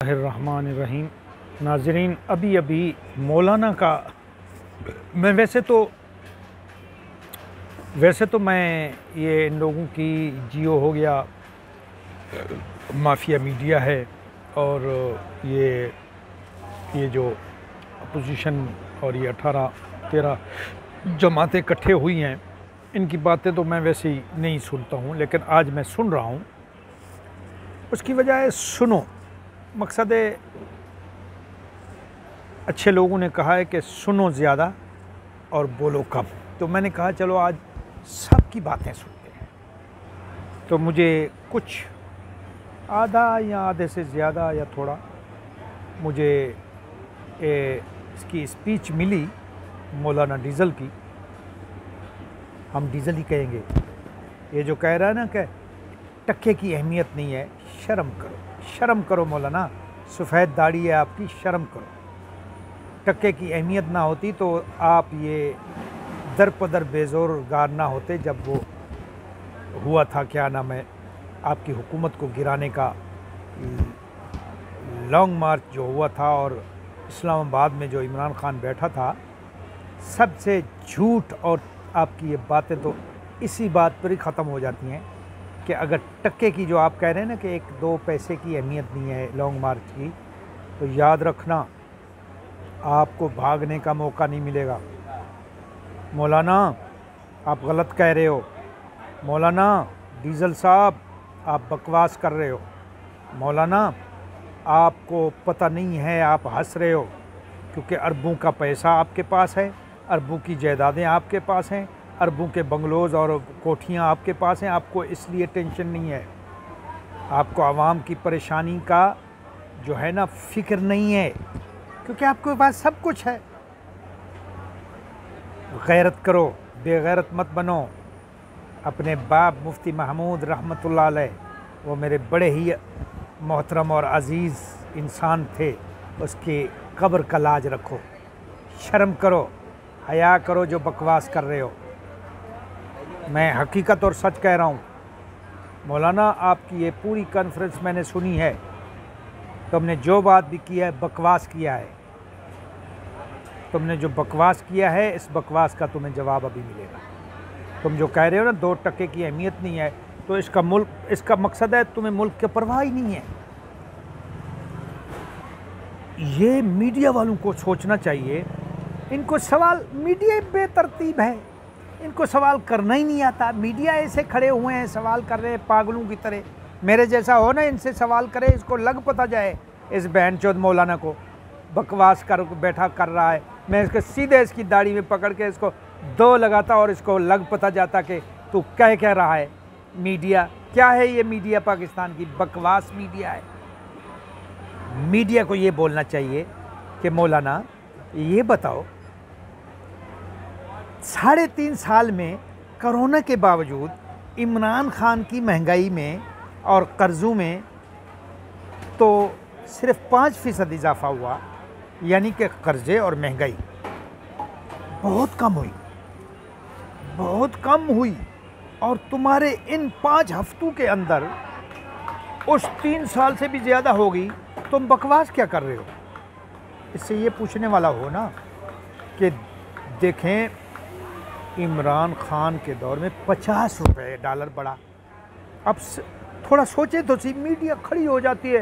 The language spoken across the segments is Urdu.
الرحمن الرحیم۔ ناظرین، ابھی مولانا کا میں ویسے تو میں یہ ان لوگوں کی جیو ہو گیا، مافیا میڈیا ہے، اور یہ جو اپوزیشن اور یہ 18-13 جماعتیں اکٹھے ہوئی ہیں، ان کی باتیں تو میں ویسے ہی نہیں سنتا ہوں، لیکن آج میں سن رہا ہوں۔ اس کی وجہ ہے سنو، مقصد ہے اچھے لوگوں نے کہا ہے کہ سنو زیادہ اور بولو کم، تو میں نے کہا چلو آج سب کی باتیں سنتے ہیں۔ تو مجھے کچھ آدھا یا آدھے سے زیادہ یا تھوڑا مجھے اس کی اسپیچ ملی مولانا ڈیزل کی۔ ہم ڈیزل ہی کہیں گے۔ یہ جو کہہ رہا ہے نا کہ ٹکے کی اہمیت نہیں ہے، شرم کرو مولانا، سفید داڑھی ہے آپ کی، شرم کرو۔ ٹکے کی اہمیت نہ ہوتی تو آپ یہ در پدر بیزورگار نہ ہوتے جب وہ ہوا تھا، کیا نام ہے، آپ کی حکومت کو گرانے کا لانگ مارچ جو ہوا تھا، اور اسلام آباد میں جو عمران خان بیٹھا تھا۔ سب سے جھوٹ اور آپ کی یہ باتیں تو اسی بات پر ہی ختم ہو جاتی ہیں کہ اگر ٹکے کی جو آپ کہہ رہے ہیں نا کہ 1-2 پیسے کی اہمیت نہیں ہے لانگ مارچ کی، تو یاد رکھنا آپ کو بھاگنے کا موقع نہیں ملے گا۔ مولانا آپ غلط کہہ رہے ہو، مولانا ڈیزل صاحب آپ بکواس کر رہے ہو، مولانا آپ کو پتہ نہیں ہے، آپ ہنس رہے ہو کیونکہ اربوں کا پیسہ آپ کے پاس ہے، اربوں کی جائیدادیں آپ کے پاس ہیں، اربوں کے بنگلوز اور کوٹھیاں آپ کے پاس ہیں، آپ کو اس لیے ٹینشن نہیں ہے، آپ کو عوام کی پریشانی کا جو ہے نا فکر نہیں ہے، کیونکہ آپ کے پاس سب کچھ ہے۔ غیرت کرو، بے غیرت مت بنو۔ اپنے باپ مفتی محمود رحمۃ اللہ علیہ، وہ میرے بڑے ہی محترم اور عزیز انسان تھے، اس کی قبر کا لاج رکھو، شرم کرو، حیا کرو جو بکواس کر رہے ہو۔ میں حقیقت اور سچ کہہ رہا ہوں۔ مولانا آپ کی یہ پوری کانفرنس میں نے سنی ہے، تم نے جو بات بھی کی ہے بکواس کیا ہے، تم نے جو بکواس کیا ہے اس بکواس کا تمہیں جواب ابھی ملے گا۔ تم جو کہہ رہے ہو نا 2 ٹکے کی اہمیت نہیں ہے، تو اس کا مقصد ہے تمہیں ملک کی پرواہ ہی نہیں ہے۔ یہ میڈیا والوں کو سوچنا چاہیے، ان کو سوال، میڈیا بے ترتیب ہے، ان کو سوال کرنا ہی نہیں آتا۔ میڈیا ایسے کھڑے ہوئے ہیں سوال کر رہے ہیں پاگلوں کی طرح۔ میرے جیسا ہو نا ان سے سوال کرے، اس کو لگ پتہ جائے اس بہن چود مولانا کو بکواس کر بیٹھا کر رہا ہے۔ میں اس کو سیدھے اس کی داڑھی میں پکڑ کے اس کو 2 لگاتا اور اس کو لگ پتہ جاتا کہ تو کہہ رہا ہے۔ میڈیا کیا ہے؟ یہ میڈیا پاکستان کی بکواس میڈیا ہے۔ میڈیا کو یہ بولنا چاہیے کہ مولانا یہ بتاؤ، 3.5 سال میں کرونا کے باوجود عمران خان کی مہنگائی میں اور قرضوں میں تو صرف 5% اضافہ ہوا، یعنی کہ قرضے اور مہنگائی بہت کم ہوئی، اور تمہارے ان 5 ہفتوں کے اندر اس 3 سال سے بھی زیادہ ہوگی، تم بکواس کیا کر رہے ہو؟ اس سے یہ پوچھنے والا ہو نا کہ دیکھیں عمران خان کے دور میں 50 روپے ڈالر بڑھا۔ اب تھوڑا سوچے تو سی، میڈیا کھڑی ہو جاتی ہے،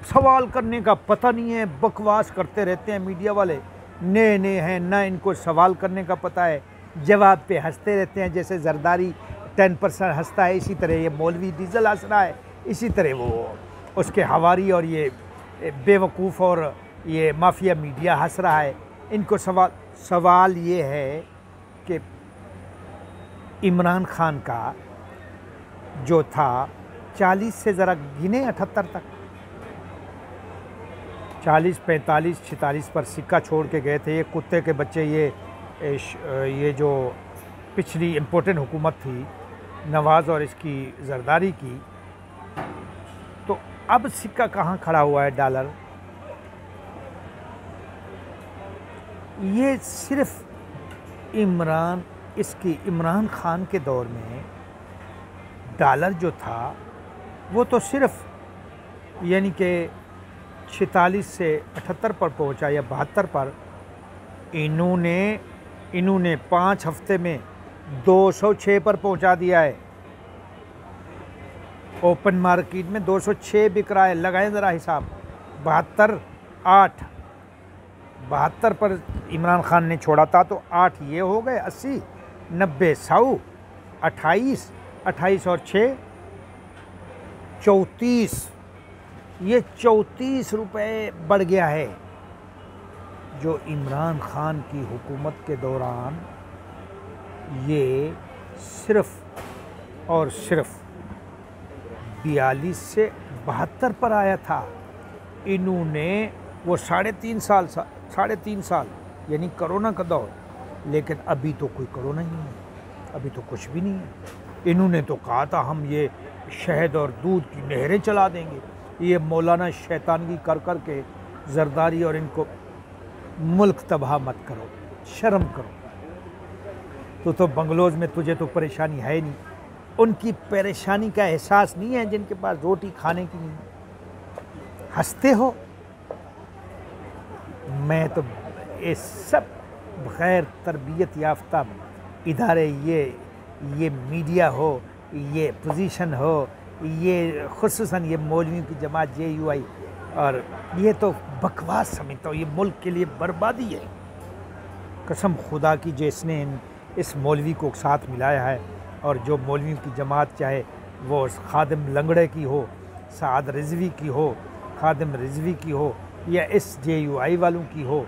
سوال کرنے کا پتہ نہیں ہے، بکواس کرتے رہتے ہیں میڈیا والے، نئے ہیں، نہ ان کو سوال کرنے کا پتہ ہے، جواب پہ ہنستے رہتے ہیں، جیسے زرداری 10% ہنستا ہے، اسی طرح یہ مولوی ڈیزل ہنس رہا ہے، اسی طرح وہ اس کے حواری اور یہ بے وقوف اور یہ مافیا میڈیا ہنس رہا ہے۔ ان کو سوال یہ ہے کہ عمران خان کا جو تھا 40 سے ذرا گنے 78 تک، 40، 45، 46 پر سکہ چھوڑ کے گئے تھے یہ کتے کے بچے۔ یہ جو پچھلی امپورٹنٹ حکومت تھی نواز اور اس کی زرداری کی، تو اب سکہ کہاں کھڑا ہوا ہے ڈالر؟ یہ صرف عمران خان کے دور میں ڈالر جو تھا وہ تو صرف یعنی کہ 46 سے 78 پر پہنچا یا 72 پر، انہوں نے 5 ہفتے میں 206 پر پہنچا دیا ہے۔ اوپن مارکیٹ میں 206 بک رہا ہے، لگائیں ذرا حساب۔ 72 پر عمران خان نے چھوڑا تھا تو 8 یہ ہو گئے 80، 90، 100، 28 اور 6 34، یہ 34 روپے بڑھ گیا ہے، جو عمران خان کی حکومت کے دوران یہ صرف اور صرف 42 سے 72 پر آیا تھا۔ انہوں نے وہ 3.5 سال یعنی کرونا کا دور، لیکن ابھی تو کوئی کرونا ہی نہیں ہے، ابھی تو کچھ بھی نہیں ہے۔ انہوں نے تو کہا تھا ہم یہ شہد اور دودھ کی نہریں چلا دیں گے، یہ مولانا شیطانگی کر کر کے زرداری، اور ان کو ملک تباہ مت کرو، شرم کرو۔ تو بنگلوز میں تجھے تو پریشانی ہے نہیں، ان کی پریشانی کا احساس نہیں ہے جن کے پاس روٹی کھانے کی نہیں ہے۔ ہنستے ہو، میں تو یہ سب غیر تربیت یافتہ ادارے، یہ میڈیا ہو، یہ پوزیشن ہو، یہ خصوصاً یہ مولویوں کی جماعت JUI، اور یہ تو بکواس سمجھتا ہوں، یہ ملک کے لیے بربادی ہے۔ قسم خدا کی جس نے اس مولوی کو ساتھ ملایا ہے، اور جو مولویوں کی جماعت چاہے وہ خادم لنگڑے کی ہو، سعد رضوی کی ہو، خادم رضوی کی ہو، یا اس JUI والوں کی ہو،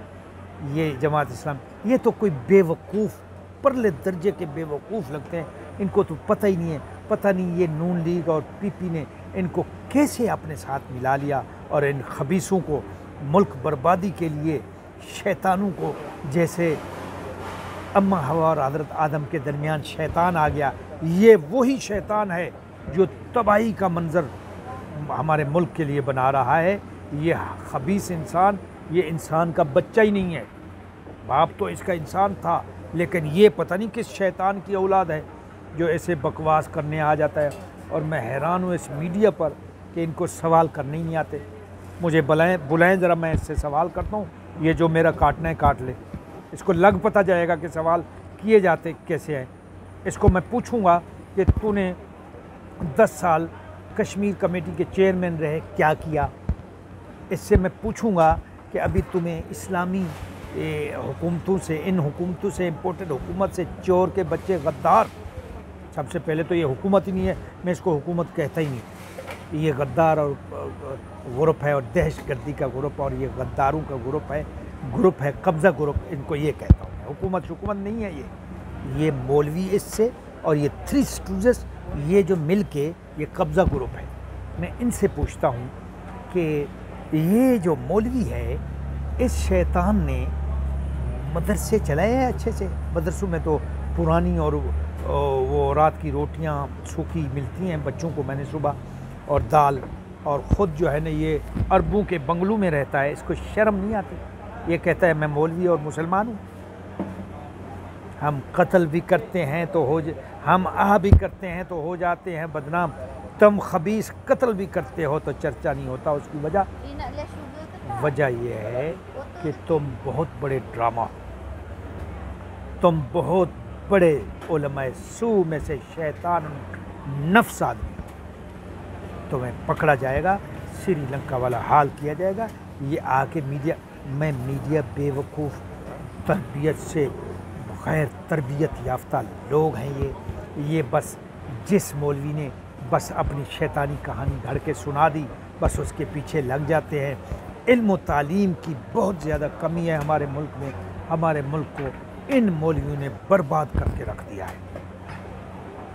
یہ جماعت اسلام، یہ تو کوئی بے وقوف، پرلے درجے کے بے وقوف لگتے ہیں۔ ان کو تو پتہ ہی نہیں ہے، پتہ نہیں یہ نون لیگ اور PP نے ان کو کیسے اپنے ساتھ ملا لیا، اور ان خبیثوں کو ملک بربادی کے لیے، شیطانوں کو، جیسے اماں حوا اور حضرت آدم کے درمیان شیطان آ گیا، یہ وہی شیطان ہے جو تباہی کا منظر ہمارے ملک کے لیے بنا رہا ہے۔ یہ خبیث انسان، یہ انسان کا بچہ ہی نہیں ہے، باپ تو اس کا انسان تھا، لیکن یہ پتہ نہیں کس شیطان کی اولاد ہے جو ایسے بکواس کرنے آ جاتا ہے۔ اور میں حیران ہوں اس میڈیا پر کہ ان کو سوال کرنے ہی نہیں آتے۔ مجھے بلائیں ذرا، میں اس سے سوال کرتا ہوں، یہ جو میرا کاٹنا ہے کاٹ لے، اس کو لگ پتہ جائے گا کہ سوال کیے جاتے کیسے ہیں۔ اس کو میں پوچھوں گا کہ تو نے 10 سال کشمیر کمیٹی کے چیئرمین رہے، کیا کیا؟ اس سے میں پوچھوں گا کہ ابھی تمہیں اسلامی حکومتوں سے، ان حکومتوں سے، امپورٹڈ حکومت سے، چور کے بچے، غدار، سب سے پہلے تو یہ حکومت ہی نہیں ہے، میں اس کو حکومت کہتا ہی نہیں، یہ غدار اور گروپ ہے، اور دہشت گردی کا گروپ، اور یہ غداروں کا گروپ ہے، قبضہ گروپ، ان کو یہ کہتا ہوں میں۔ حکومت نہیں ہے یہ مولوی اس سے، اور یہ 3 اسٹوڈنٹس، یہ جو مل کے یہ قبضہ گروپ ہے۔ میں ان سے پوچھتا ہوں کہ یہ جو مولوی ہے، اس شیطان نے مدرسے چلائے ہیں اچھے سے؟ مدرسوں میں تو پرانی اور وہ رات کی روٹیاں سوکھی ملتی ہیں بچوں کو، میں نے صبح، اور دال، اور خود جو ہے نا یہ عربوں کے بنگلوں میں رہتا ہے، اس کو شرم نہیں آتی، یہ کہتا ہے میں مولوی اور مسلمان ہوں۔ ہم قتل بھی کرتے ہیں تو ہم بھی کرتے ہیں تو ہو جاتے ہیں بدنام، تم خبیث قتل بھی کرتے ہو تو چرچا نہیں ہوتا۔ اس کی وجہ یہ ہے کہ تم بہت بڑے ڈرامہ، تم بہت بڑے علماء سو میں سے شیطان نفس آدمی، تمہیں پکڑا جائے گا، سری لنکا والا حال کیا جائے گا۔ یہ آ کے میڈیا بے وقوف، تربیت سے غیر تربیت یافتہ لوگ ہیں یہ بس جس مولوی نے بس اپنی شیطانی کہانی گھڑ کے سنا دی، بس اس کے پیچھے لگ جاتے ہیں۔ علم و تعلیم کی بہت زیادہ کمی ہے ہمارے ملک میں، ہمارے ملک کو ان مولویوں نے برباد کر کے رکھ دیا ہے،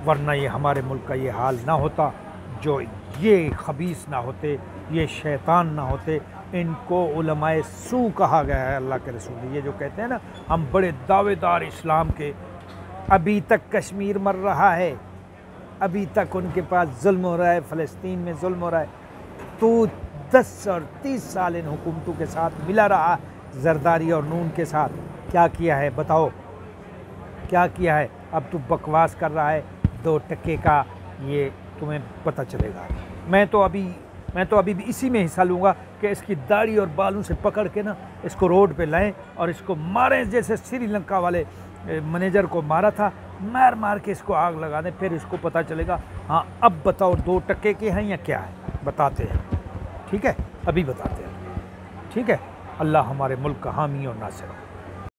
ورنہ یہ ہمارے ملک کا یہ حال نہ ہوتا، جو یہ خبیث نہ ہوتے، یہ شیطان نہ ہوتے۔ ان کو علماء سو کہا گیا ہے اللہ کے رسول نے، یہ جو کہتے ہیں نا ہم بڑے دعوے دار اسلام کے، ابھی تک کشمیر مر رہا ہے، ابھی تک ان کے پاس ظلم ہو رہا ہے، فلسطین میں ظلم ہو رہا ہے، تو 10 اور 30 سال ان حکومتوں کے ساتھ ملا رہا، زرداری اور نون کے ساتھ، کیا کیا ہے بتاؤ، کیا کیا ہے؟ اب تو بکواس کر رہا ہے 2 ٹکے کا، یہ تمہیں پتہ چلے گا۔ میں تو ابھی میں تو ابھی بھی اسی میں حصہ لوں گا کہ اس کی داڑھی اور بالوں سے پکڑ کے نا اس کو روڈ پہ لائیں اور اس کو ماریں، جیسے سری لنکا والے منیجر کو مارا تھا، مار کے اس کو آگ لگا دیں، پھر اس کو پتہ چلے گا ہاں اب بتاؤ 2 ٹکے کے ہیں یا کیا ہے، بتاتے ہیں، ٹھیک ہے، ابھی بتاتے ہیں، ٹھیک ہے۔ اللہ ہمارے ملک کا حامی اور ناصر ہو۔